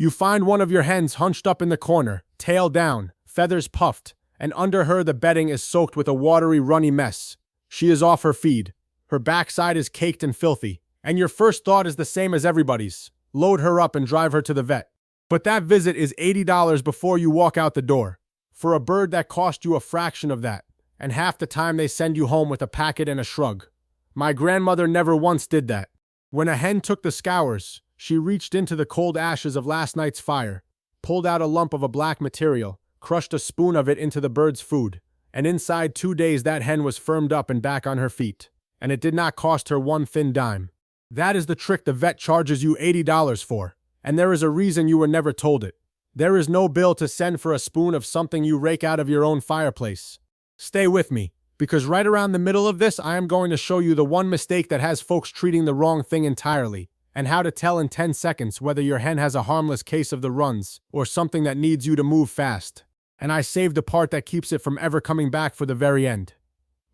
You find one of your hens hunched up in the corner, tail down, feathers puffed, and under her the bedding is soaked with a watery, runny mess. She is off her feed. Her backside is caked and filthy, and your first thought is the same as everybody's. Load her up and drive her to the vet. But that visit is $80 before you walk out the door. For a bird that cost you a fraction of that, and half the time they send you home with a packet and a shrug. My grandmother never once did that. When a hen took the scours, she reached into the cold ashes of last night's fire, pulled out a lump of a black material, crushed a spoon of it into the bird's food, and inside 2 days that hen was firmed up and back on her feet, and it did not cost her one thin dime. That is the trick the vet charges you $80 for, and there is a reason you were never told it. There is no bill to send for a spoon of something you rake out of your own fireplace. Stay with me, because right around the middle of this I am going to show you the one mistake that has folks treating the wrong thing entirely, and how to tell in 10 seconds whether your hen has a harmless case of the runs or something that needs you to move fast. And I saved the part that keeps it from ever coming back for the very end.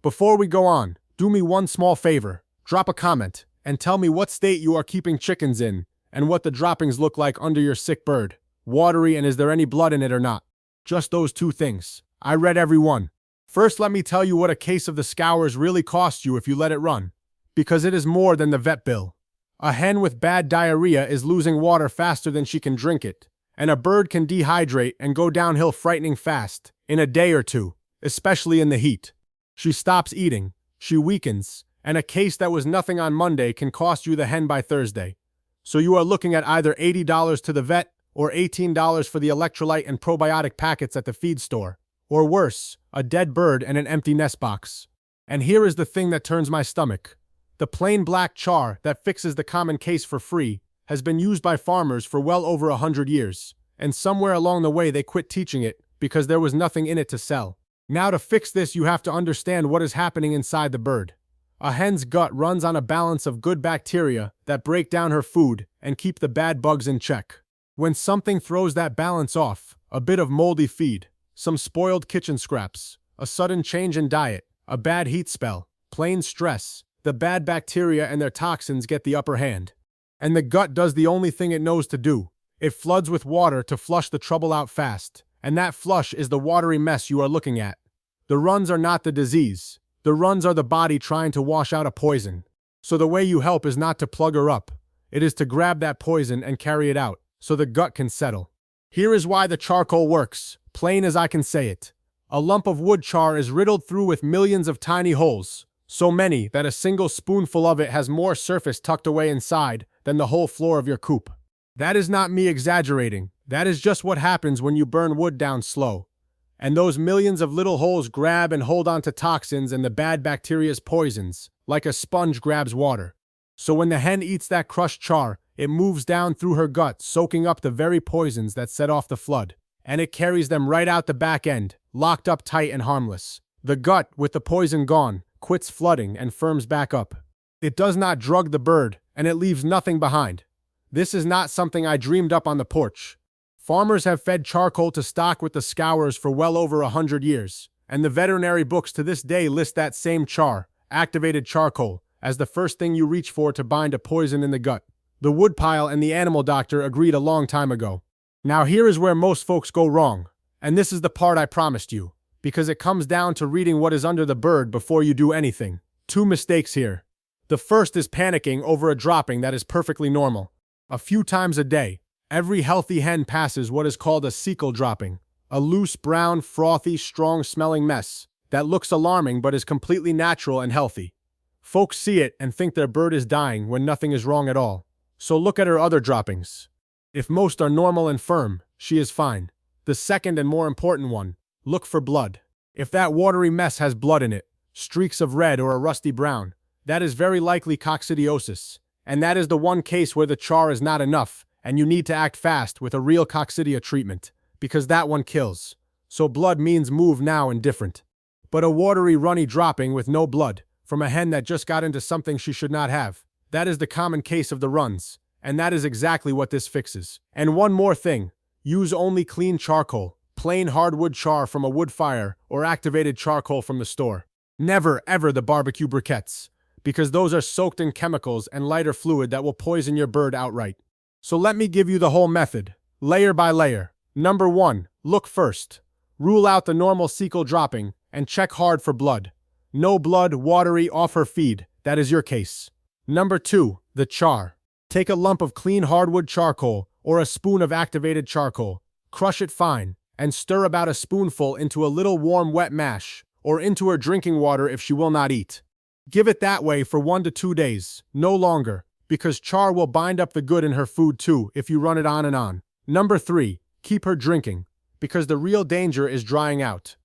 Before we go on, do me one small favor. Drop a comment and tell me what state you are keeping chickens in and what the droppings look like under your sick bird. Watery, and is there any blood in it or not? Just those 2 things. I read every one. First, let me tell you what a case of the scours really costs you if you let it run, because it is more than the vet bill. A hen with bad diarrhea is losing water faster than she can drink it, and a bird can dehydrate and go downhill frightening fast in a day or 2, especially in the heat. She stops eating, she weakens, and a case that was nothing on Monday can cost you the hen by Thursday. So you are looking at either $80 to the vet or $18 for the electrolyte and probiotic packets at the feed store, or worse, a dead bird and an empty nest box. And here is the thing that turns my stomach. The plain black char that fixes the common case for free has been used by farmers for well over 100 years, and somewhere along the way they quit teaching it because there was nothing in it to sell. Now to fix this you have to understand what is happening inside the bird. A hen's gut runs on a balance of good bacteria that break down her food and keep the bad bugs in check. When something throws that balance off, a bit of moldy feed, some spoiled kitchen scraps, a sudden change in diet, a bad heat spell, plain stress, the bad bacteria and their toxins get the upper hand. And the gut does the only thing it knows to do. It floods with water to flush the trouble out fast, and that flush is the watery mess you are looking at. The runs are not the disease. The runs are the body trying to wash out a poison. So the way you help is not to plug her up. It is to grab that poison and carry it out, so the gut can settle. Here is why the charcoal works, plain as I can say it. A lump of wood char is riddled through with millions of tiny holes, so many that a single spoonful of it has more surface tucked away inside than the whole floor of your coop. That is not me exaggerating. That is just what happens when you burn wood down slow. And those millions of little holes grab and hold on to toxins and the bad bacteria's poisons, like a sponge grabs water. So when the hen eats that crushed char, it moves down through her gut, soaking up the very poisons that set off the flood. And it carries them right out the back end, locked up tight and harmless. The gut, with the poison gone, quits flooding and firms back up. It does not drug the bird, and it leaves nothing behind. This is not something I dreamed up on the porch. Farmers have fed charcoal to stock with the scours for well over 100 years, and the veterinary books to this day list that same char, activated charcoal, as the first thing you reach for to bind a poison in the gut. The woodpile and the animal doctor agreed a long time ago. Now here is where most folks go wrong, and this is the part I promised you, because it comes down to reading what is under the bird before you do anything. 2 mistakes here. The first is panicking over a dropping that is perfectly normal. A few times a day, every healthy hen passes what is called a cecal dropping, a loose, brown, frothy, strong-smelling mess that looks alarming but is completely natural and healthy. Folks see it and think their bird is dying when nothing is wrong at all. So look at her other droppings. If most are normal and firm, she is fine. The second and more important one, look for blood. If that watery mess has blood in it, streaks of red or a rusty brown, that is very likely coccidiosis. And that is the one case where the char is not enough, and you need to act fast with a real coccidia treatment, because that one kills. So blood means move now and different. But a watery, runny dropping with no blood, from a hen that just got into something she should not have, that is the common case of the runs, and that is exactly what this fixes. And one more thing, use only clean charcoal, plain hardwood char from a wood fire, or activated charcoal from the store. Never, ever the barbecue briquettes, because those are soaked in chemicals and lighter fluid that will poison your bird outright. So let me give you the whole method. layer by layer. Number 1. Look first. Rule out the normal cecal dropping and check hard for blood. No blood, watery, off her feed. That is your case. Number 2. The char. Take a lump of clean hardwood charcoal or a spoon of activated charcoal. Crush it fine and stir about a spoonful into a little warm wet mash or into her drinking water if she will not eat. Give it that way for 1 to 2 days, no longer, because char will bind up the good in her food too if you run it on and on. Number 3. Keep her drinking, because the real danger is drying out.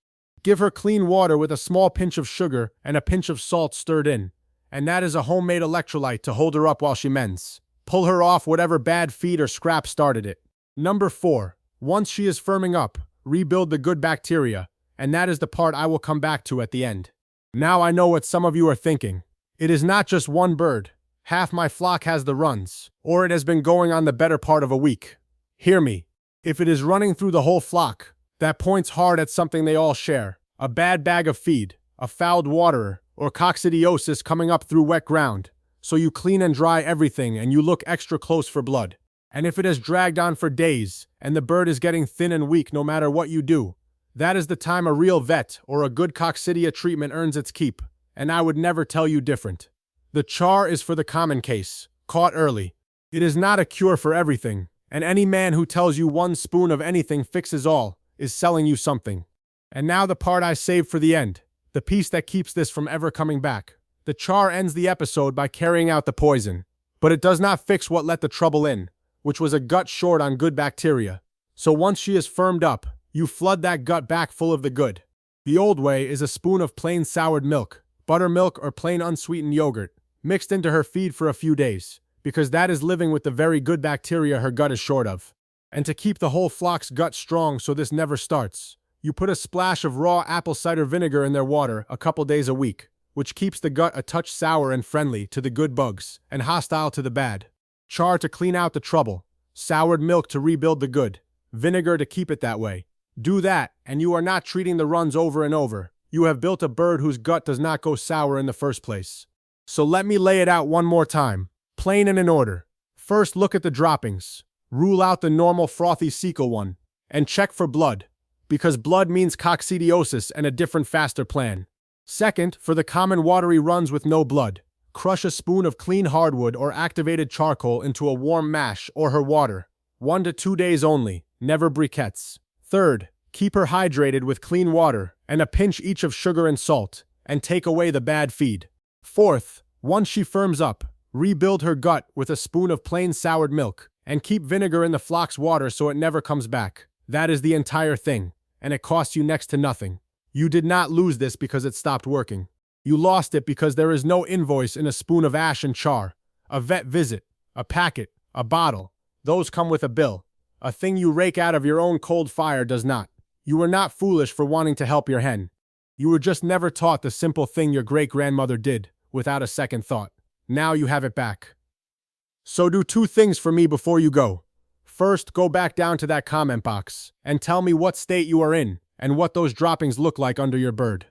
Give her clean water with a small pinch of sugar and a pinch of salt stirred in, and that is a homemade electrolyte to hold her up while she mends. Pull her off whatever bad feed or scrap started it. Number 4. Once she is firming up, rebuild the good bacteria, and that is the part I will come back to at the end. Now I know what some of you are thinking. It is not just one bird. Half my flock has the runs, or it has been going on the better part of a week. Hear me. If it is running through the whole flock, that points hard at something they all share. A bad bag of feed, a fouled waterer, or coccidiosis coming up through wet ground. So you clean and dry everything and you look extra close for blood. And if it has dragged on for days, and the bird is getting thin and weak no matter what you do, that is the time a real vet or a good coccidia treatment earns its keep, and I would never tell you different. The char is for the common case, caught early. It is not a cure for everything, and any man who tells you 1 spoon of anything fixes all is selling you something. And now the part I saved for the end, the piece that keeps this from ever coming back. The char ends the episode by carrying out the poison, but it does not fix what let the trouble in, which was a gut short on good bacteria. So once she is firmed up, you flood that gut back full of the good. The old way is a spoon of plain soured milk, buttermilk or plain unsweetened yogurt, mixed into her feed for a few days, because that is living with the very good bacteria her gut is short of. And to keep the whole flock's gut strong so this never starts, you put a splash of raw apple cider vinegar in their water a couple days a week, which keeps the gut a touch sour and friendly to the good bugs and hostile to the bad. Char to clean out the trouble, soured milk to rebuild the good, vinegar to keep it that way. Do that, and you are not treating the runs over and over. You have built a bird whose gut does not go sour in the first place. So let me lay it out one more time, plain and in order. First, look at the droppings. Rule out the normal frothy cecal one, and check for blood, because blood means coccidiosis and a different faster plan. Second, for the common watery runs with no blood, crush a spoon of clean hardwood or activated charcoal into a warm mash or her water. 1 to 2 days only, never briquettes. Third, keep her hydrated with clean water and a pinch each of sugar and salt, and take away the bad feed. Fourth, once she firms up, rebuild her gut with a spoon of plain soured milk, and keep vinegar in the flock's water so it never comes back. That is the entire thing, and it costs you next to nothing. You did not lose this because it stopped working. You lost it because there is no invoice in a spoon of ash and char, a vet visit, a packet, a bottle. Those come with a bill. A thing you rake out of your own cold fire does not. You were not foolish for wanting to help your hen. You were just never taught the simple thing your great-grandmother did, without a second thought. Now you have it back. So do 2 things for me before you go. First, go back down to that comment box, and tell me what state you are in, and what those droppings look like under your bird.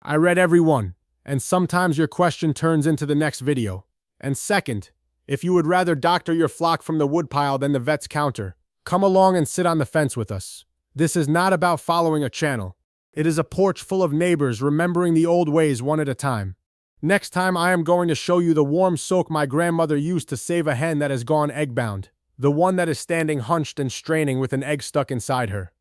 I read every one, and sometimes your question turns into the next video. And second, if you would rather doctor your flock from the woodpile than the vet's counter, come along and sit on the fence with us. This is not about following a channel. It is a porch full of neighbors remembering the old ways one at a time. Next time I am going to show you the warm soak my grandmother used to save a hen that has gone egg-bound. The one that is standing hunched and straining with an egg stuck inside her.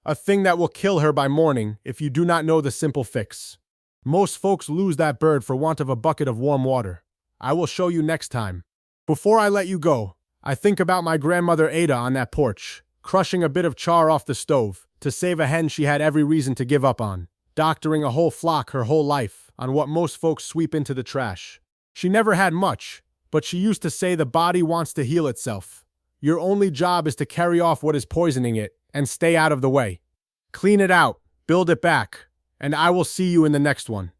A thing that will kill her by morning if you do not know the simple fix. Most folks lose that bird for want of a bucket of warm water. I will show you next time. Before I let you go, I think about my grandmother Ada on that porch, crushing a bit of char off the stove to save a hen she had every reason to give up on, doctoring a whole flock her whole life on what most folks sweep into the trash. She never had much, but she used to say the body wants to heal itself. Your only job is to carry off what is poisoning it and stay out of the way. Clean it out, build it back, and I will see you in the next one.